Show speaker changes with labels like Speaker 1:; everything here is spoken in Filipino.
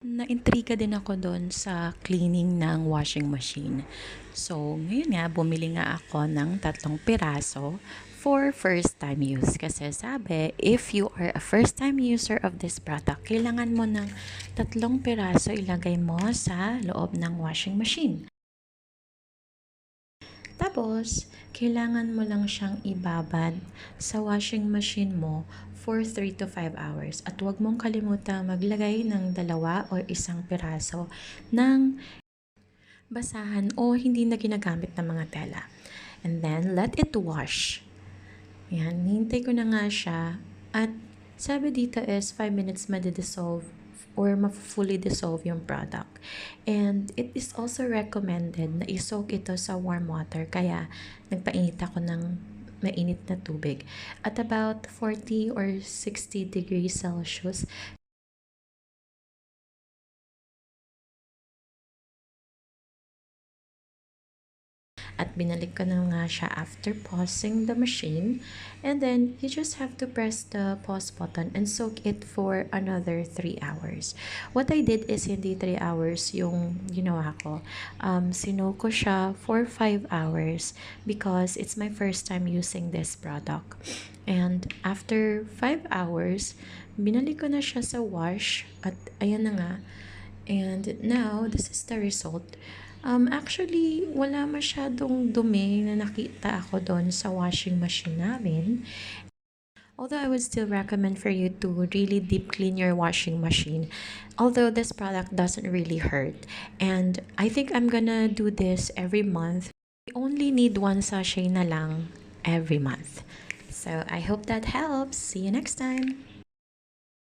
Speaker 1: Naintriga din ako do'n sa cleaning ng washing machine. So, ngayon nga, bumili nga ako ng 3 piraso for first time use. Kasi sabi, if you are a first time user of this product, kailangan mo ng 3 piraso ilagay mo sa loob ng washing machine. Tapos, kailangan mo lang siyang ibabad sa washing machine mo for 3 to 5 hours. At huwag mong kalimutan maglagay ng 2 o 1 piraso ng basahan o hindi na ginagamit na mga tela. And then, let it wash. Yan, hintay ko na nga siya. At sabi dito is 5 minutes madidissolve or ma-fully dissolve yung product. And it is also recommended na isoak ito sa warm water. Kaya nagpainit ako ng mainit na tubig at about 40 or 60 degrees Celsius. At binalik ko na nga siya after pausing the machine. And then, you just have to press the pause button and soak it for another 3 hours. What I did is hindi 3 hours yung ginawa ko. Sinoke ko siya for 5 hours because it's my first time using this product. And after 5 hours, binalik ko na siya sa wash at ayan na nga. And now, this is the result. Actually, wala masyadong dumi na nakita ako doon sa washing machine namin. Although I would still recommend for you to really deep clean your washing machine. Although this product doesn't really hurt. And I think I'm gonna do this every month. You only need 1 sachet na lang every month. So I hope that helps. See you next time.